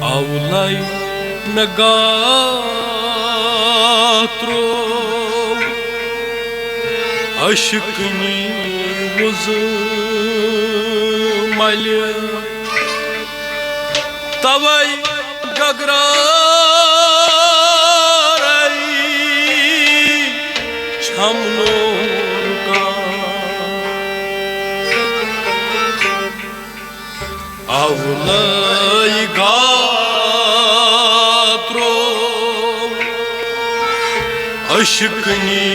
Avlay megatro aşkını uzmalya tavay gagraray çamlorga avlay aşkını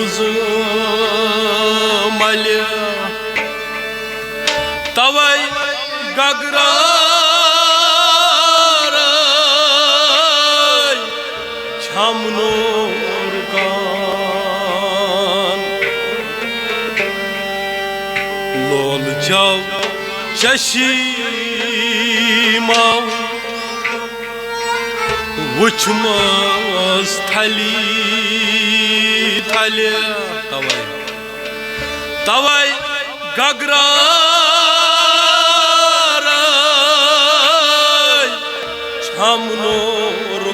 uzmalya tavay gagraray çamnorgan lol çav çeşimav uçmaz thali thali tavay gagraray çamnorgan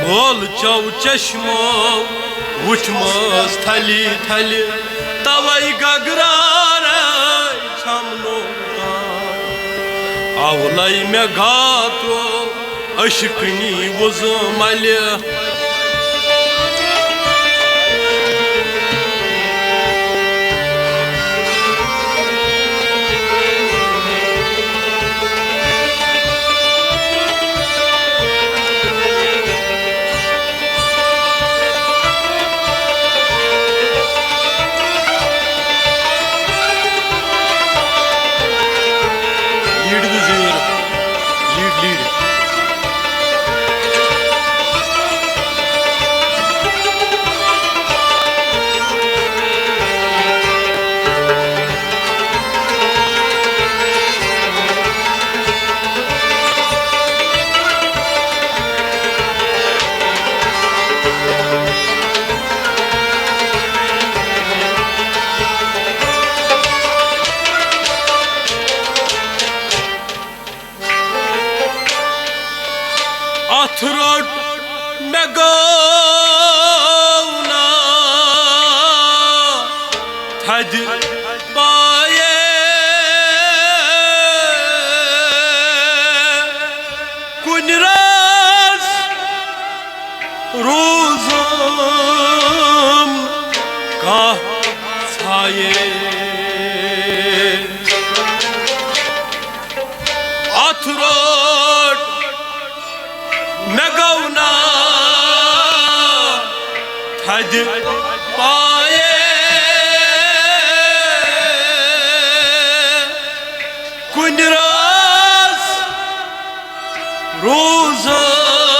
ol çav çeşmav uçmaz thali thali tavay gagraray çamnorgan avlay megatro aşkını uzmalya Atrot megavna thad paye kunras rozum ka saye atrot megavna thad paye kunras rozam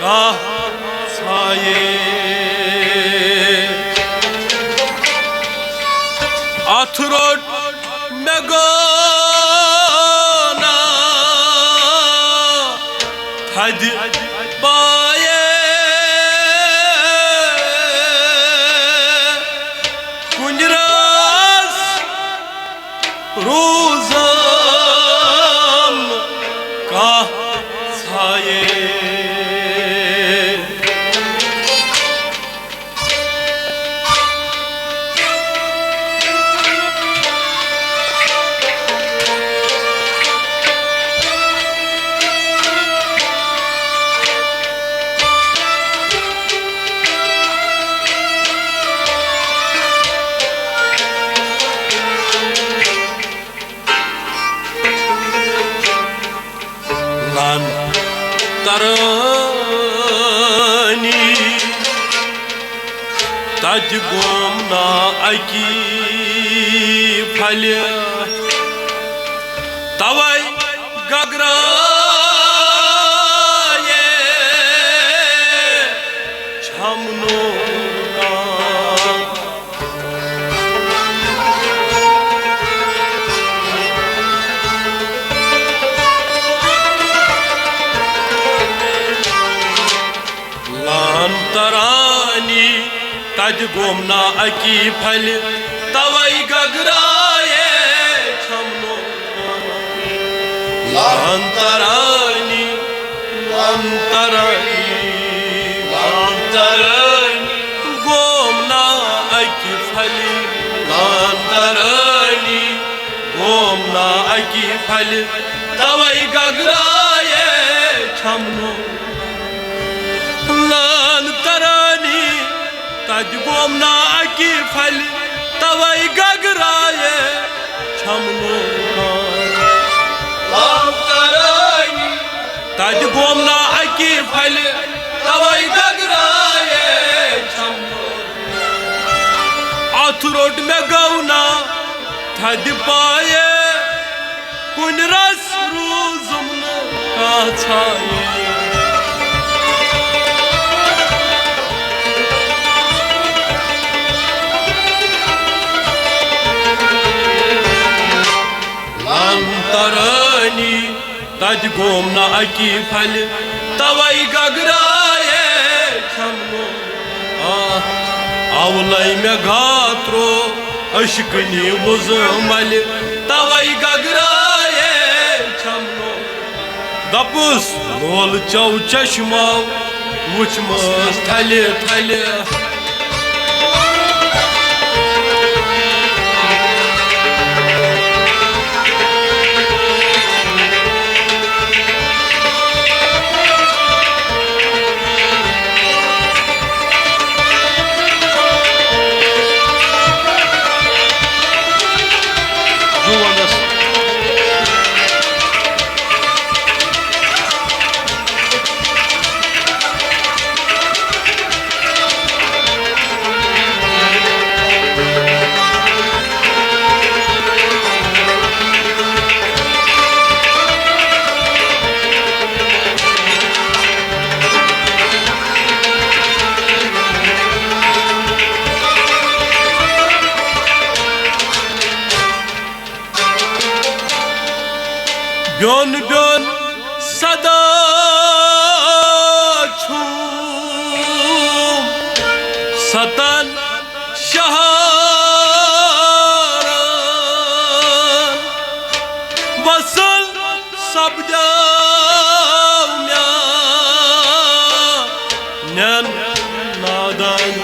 ka saye atrot megavna thad paye kunras rozam ka saye lan tarani taj gomna aki phalya tavay gagraye çamnorgan तज गोमना अकी फल तवई गगराए छमनो अंतरानी अंतरानी अंतरानी गोमना अकी फल अंतरानी गोमना अकी फल तवई गगराए छमनो अंतरानी तज गोमना अकी फल तवई गगराए छमनो अंतरानी तज गोमना अकी फल तवई गगराए छमनो अथ road में गौना थद पाए कुन रस रूजुम का छाए अंतरानी तज गोमना अकी फल तवई गगराए छमनो आवलाई में घात्रो अशकनी वुजमल तवई गगराए छमनो दपुस लोल चौ चश्मा वुचमस थले थले ब्योन ब्योन सदा छूम सतन शहारन वसल सब नन नादन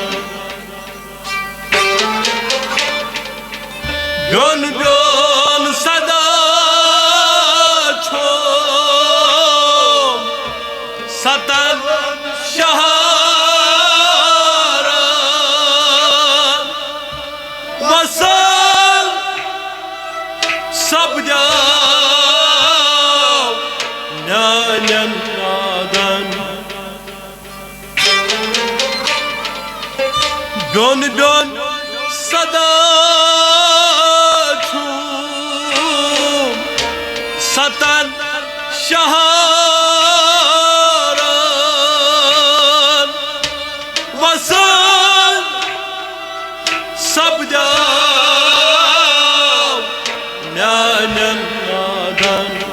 ब्योन ब्योन सदा सतन शहारन वसल सब नन नादन ब्योन ब्योन सदा छूम सतन शहारन वसल सब नन नादन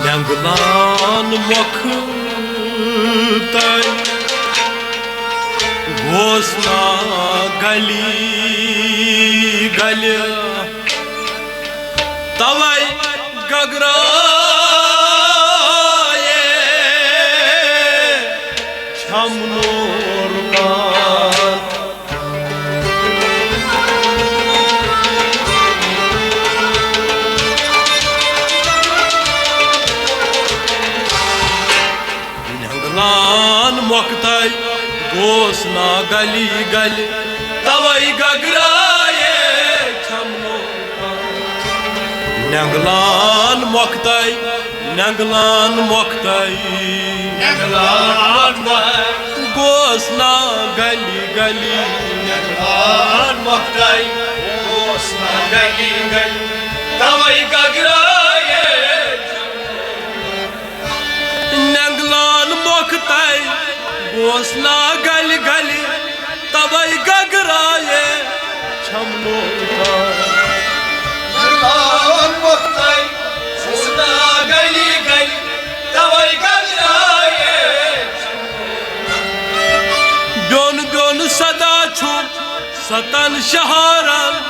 नंगलान मुख तय घोषणा गली गल तवई गगराए छमनोर मोकताई घोषणा गली गल तवई गगराए छमनो नंगलान मोकताई घोषणा गली गली नंगलान मोकताई गोसना गली गली तवई गगराए नंगलान मोखताई गोसना गली गली तवई गगराए छमनो नंगलान मोखताई गोसना गली गली तवई गगराए ब्योन ब्योन सदा छुप सतन शहारन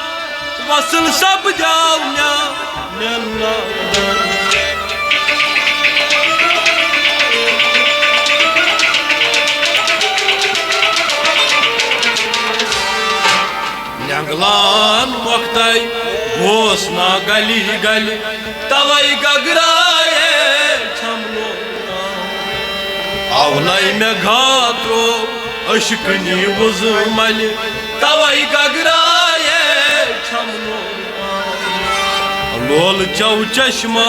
वसल सब जावना नन्ना नंगलान मोखताई गोसना गली गली तवई गगराए छमनो आवलाई में घात्रो अशकनी वुजमल तवई गगराए छमनो लोल चौ चश्मा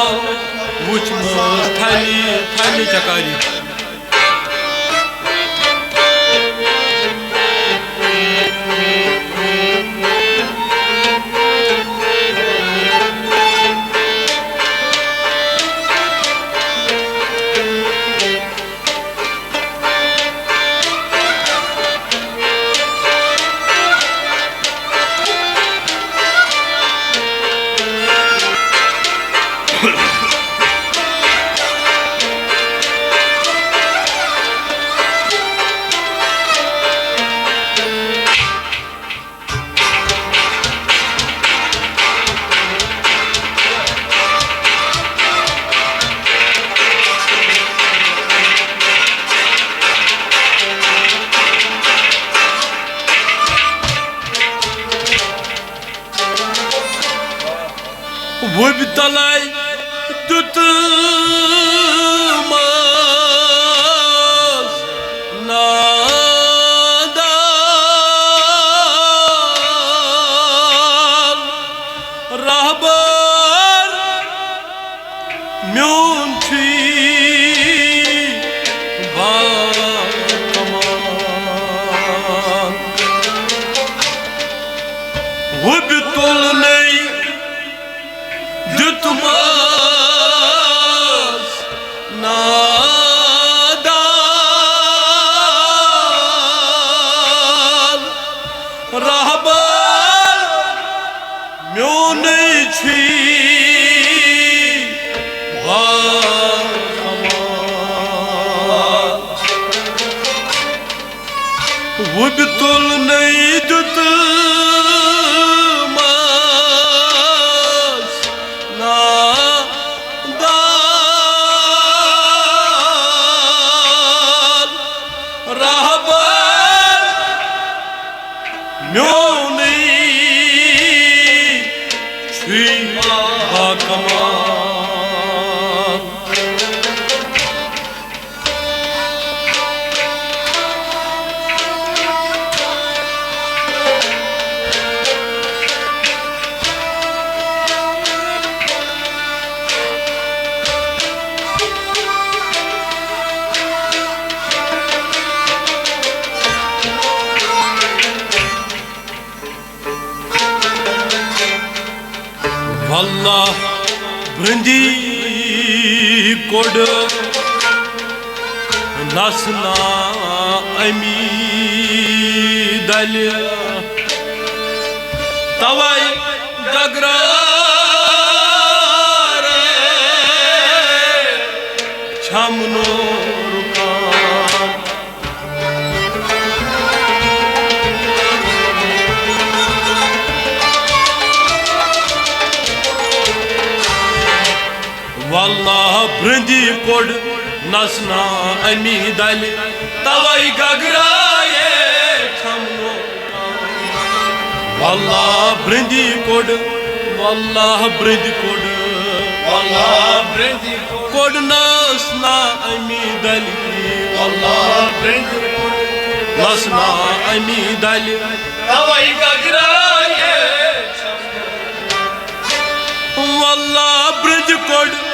वुचमो थली थली चकारी वो भी तलाई तुत रहबर म्यून थी वो भी तुल नहीं Tutmaz nadan rahbar म्योने छी वो भी तुल नहीं दुत वल्लाह बृंदी कोड नसना अमी दल तवई गगरार छमनो वल्लाह बृंदी कोड नसना अमी दल तवई गगराए छमनो वल्लाह बृंदी कोड वल्लाह बृंदी कोड वल्लाह बृंदी कोड नसना अमी दल वल्लाह बृंदी कोड नसना अमी दल तवई गगराए वल्लाह बृंदी कोड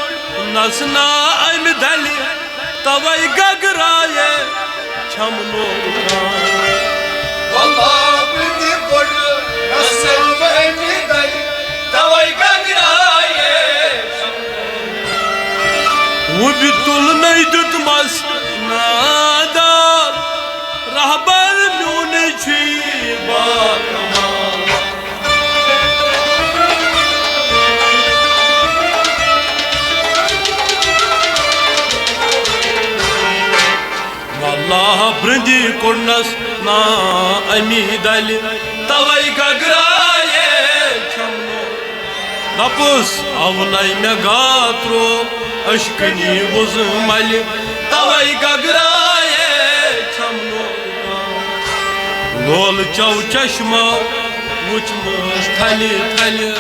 नसना अम दल तवई गगराए छमनो वल्लाह बृंदी कोड नसना अम दल वो भी तुलने दुत मस नादार रहबर म्यून छी बाकमा वल्लाह ब्रंदी कुर्नस ना अमी दल तवई गगराए छमनो नपुस अवनाई में गात्रो अश्कनी वुज मल तवई गगराए छमनो लोल चौ चश्मा वुचमस थले थले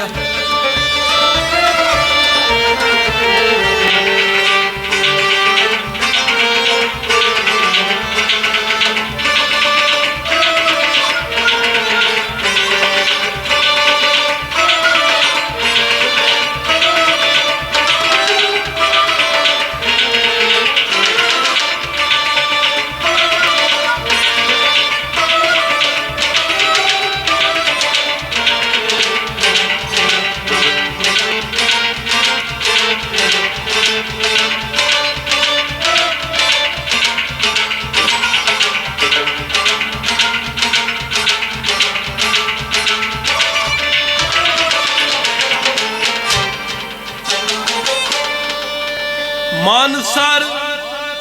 मानसर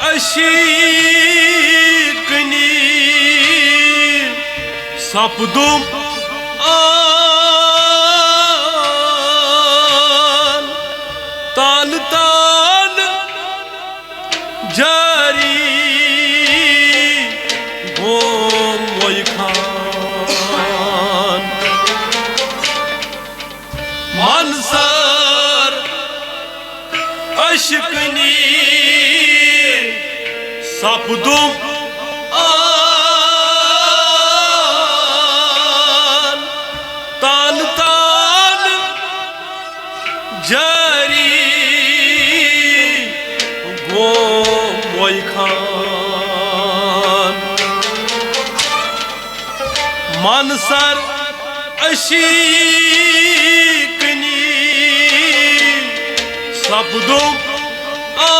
अशीकनी सपदुम आन तान तान जारी गोम वही खान मानसर अशकनी सपदुम आन तान तान जारी गोम वही खान मानसर अशीकनी सपदुम आन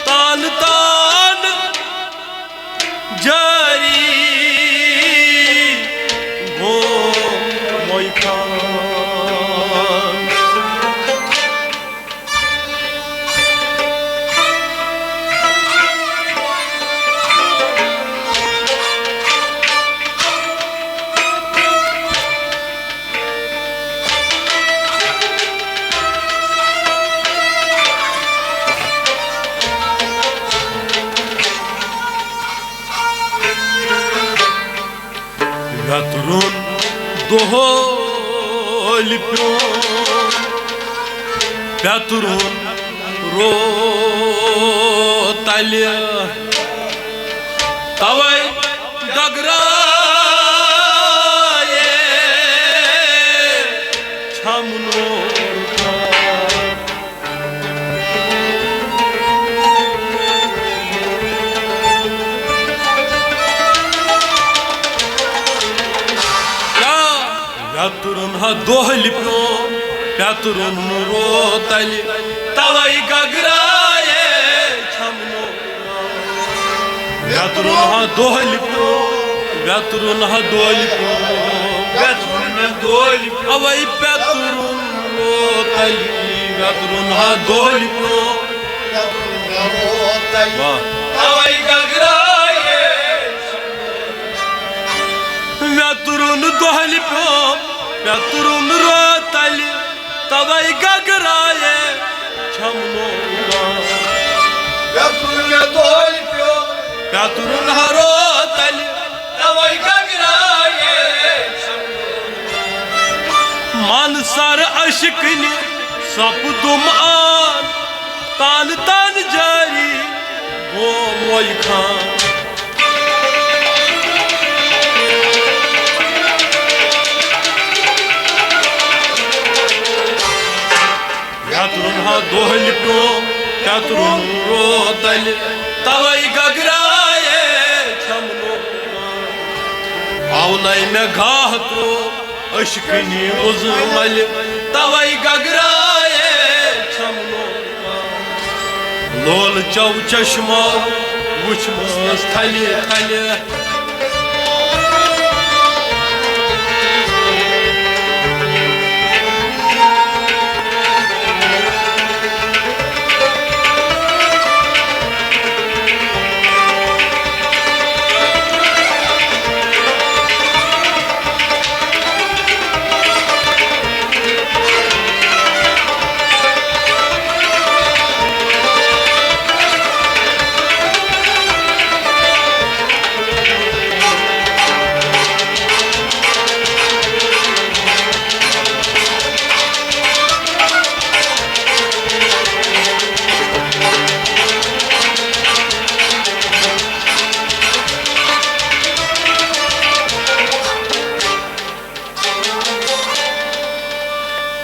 तान तान जारी गोम वही Khan Yatırın dohol piyon Yatırın rotalya Tavay gagraye Çamnorka Yaturun ha dohli pro, yaturun rotali, tavai gagraye chamno. Yaturun ha dohli pro, yaturun ha dohli pro, yaturun ha dohli pro, avai yaturun rotali, yaturun ha dohli pro, yaturun ha rotali, tavai gagraye. Yaturun dohli pro. Yaturun rotali, tavai gagraye chamno. Yaturun dohli pro, yaturun rotali, tavai gagraye chamno. Mansar aşkni sapdum an, tan tan jari gom oy khan. Yaturun ha dohli pro, yaturun rotali, tavai gagraye chamno. Avlay me gahtro, aşkni uzmal, तवै गगराए छमनो लोल चौ चश्मो वुचमस थले थले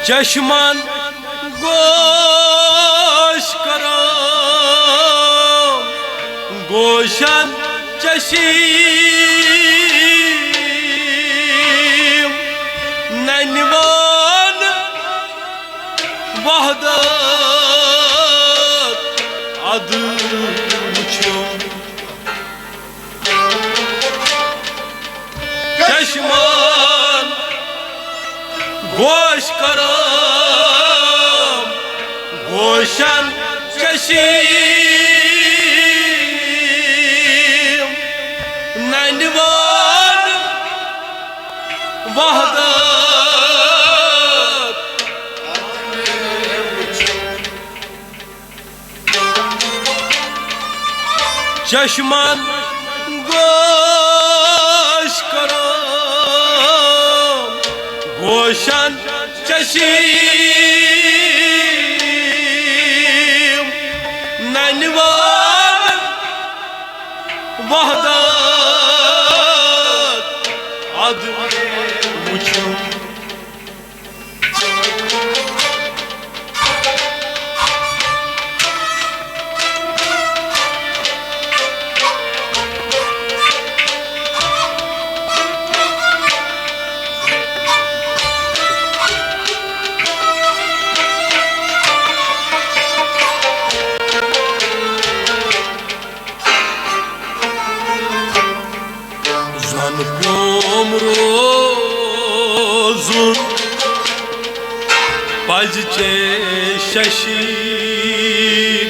चश्मान गोश करो Gaussian चशीम नैनवान वहदत अदुचुम चश्मान गोश करो Gaussian चशीम नैनवान वहदत चश्मान गोश करो Gaussian चशीम नैनवान वहदत अदुचुम रोजुन पजचे Shashi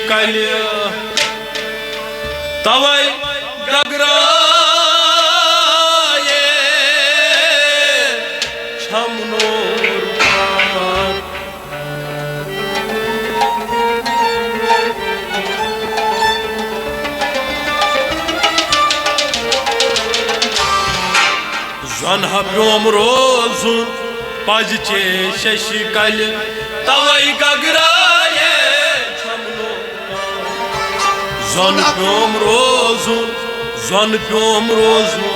कल्य तवै गगराए छमनो जन प्योम रोजुन पजचे शशि कल तवै गगराए छमनो जन प्योम रोजुन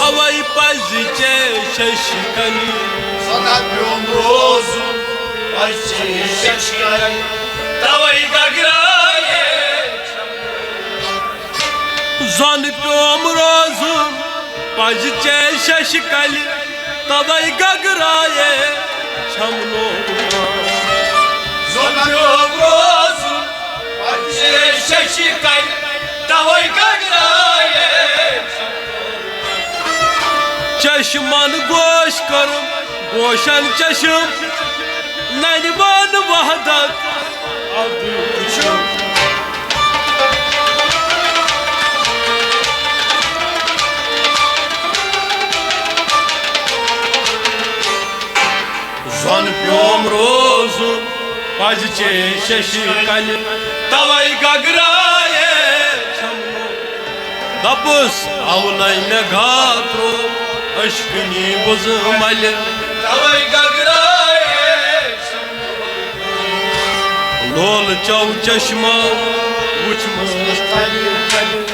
अवै पजचे शशि कल जन प्योम रोजुन पजचे शशि कल तवै गगराए जन प्योम रोजुन पजचे शशि कल तवै गगराए छमनो जन प्योम रोजुन पजचे शशि कल तवै गगराए चश्मन गोश कर गोशन चश्म नैनवान वहदत अदुचुम जन प्योम रोजुन पजचे शशि कल तवै गगराए छमनो दपुस अवलै मे घात्रो अश्कनी बुजमल तवै गगराए लोल चौ चश्मा वुचमस थले थले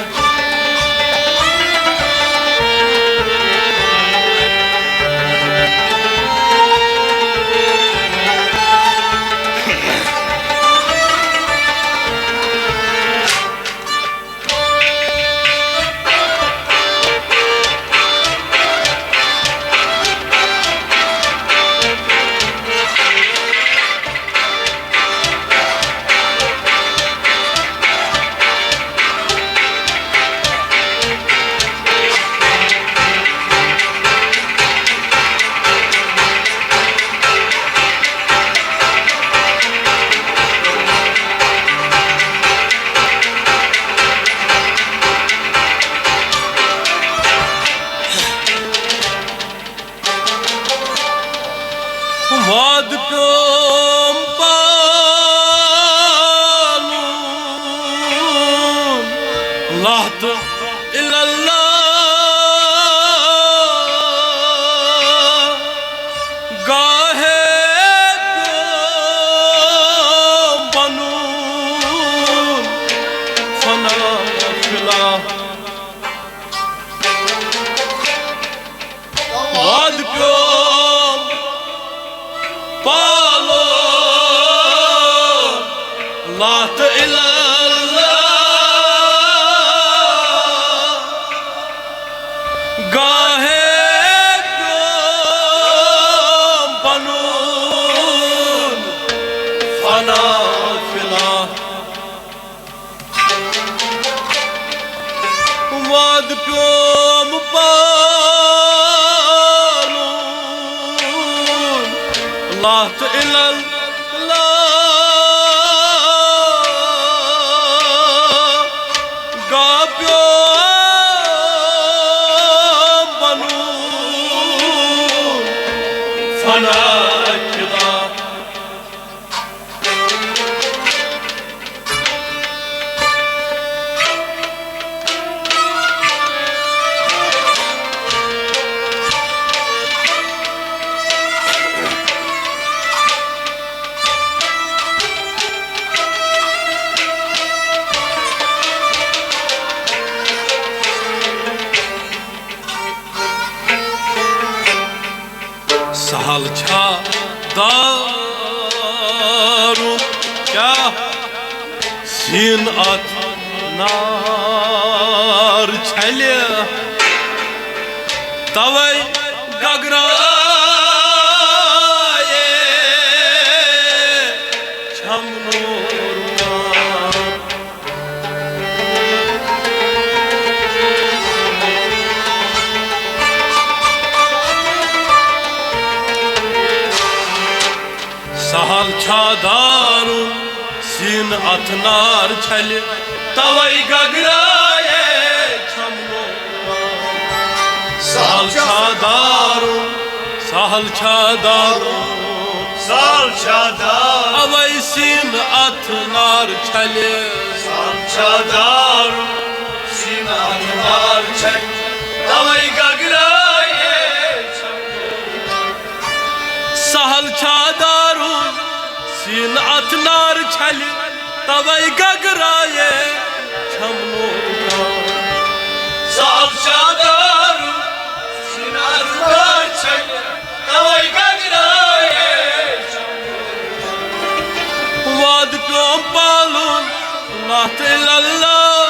तो इल्लल्लाह गाहे बनून फना फिला वाद प्यो पालो लात इल्लल्लाह गाहे प्यो बनून फना फिला वाद प्यो पालून लात इल्लल्लाह गा प्यो बनून फना फिला सहल छा दारुन क्या सीन अत नार छले तवै गगराए छमनोर सहल छा दारुन सीन अथनार छल तवै गगराए छमनो सहल छा दारुन अवै सीन अथनार छल तवै गगराए सहल छा दारुन सीन अथनार छल तवै गगराए छमनो सहल छा दारुन सीन अथनार छल तवै गगराए वाद प्योम पालून लात इल्लल्लाह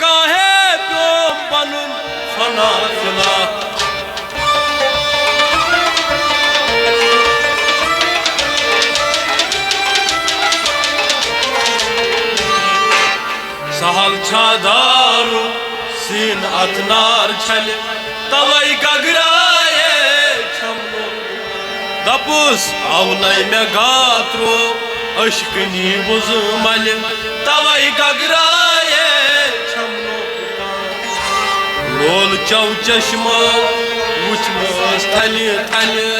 गाहे प्योम बनून फना फिला सहल छा दारुन सीन अथनार छल तवै गगराए छमनो दपुस आवनै मे गात्रो अश्कनी बुज मल तवै गगराए छमनो लोल चौ चश्मा वुचमस थलि थलि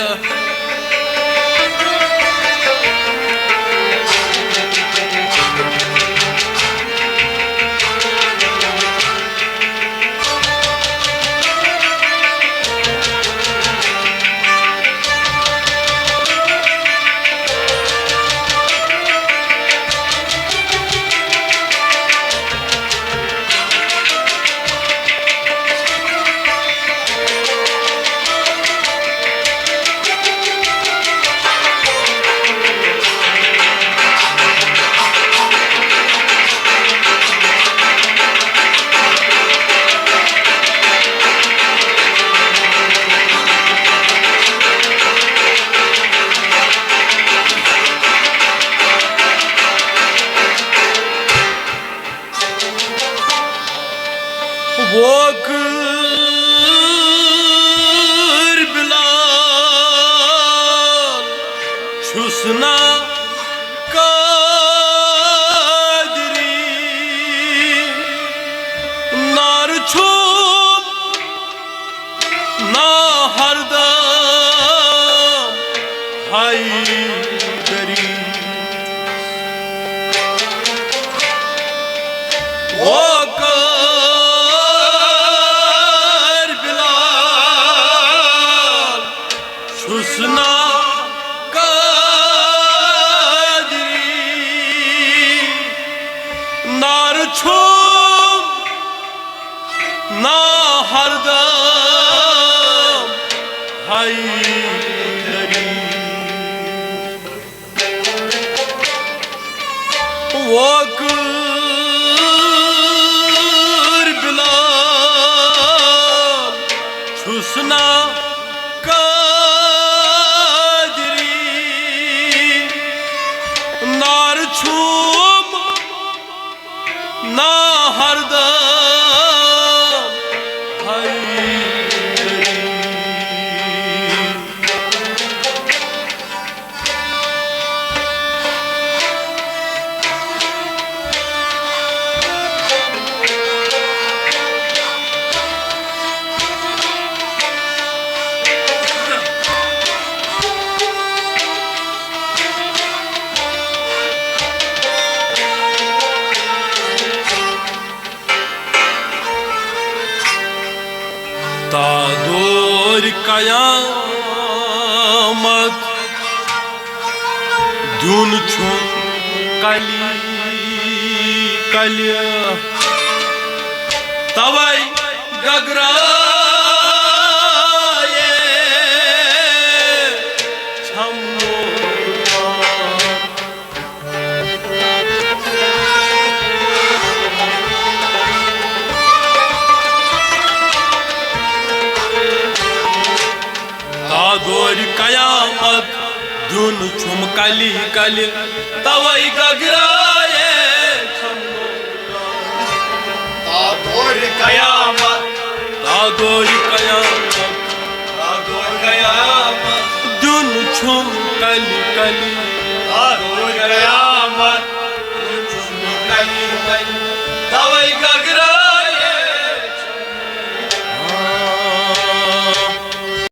वो बिलाल छुसना कादरी नार छुप ना हरदम हाय दरी वो छुम ना हरदम हैदरी वो बिलाल छुसना कादरी नार छुम ना हरदम हैदरी तादोर कयामत दुन छुम कली कलिया तवै गगराए छमनो तादोर कयामत दुन छुम कली कली तवै गगराए तादोर कयामत तादोर कयामत दुन छुम कली कली तादोर कयामत दुन छुम कली कली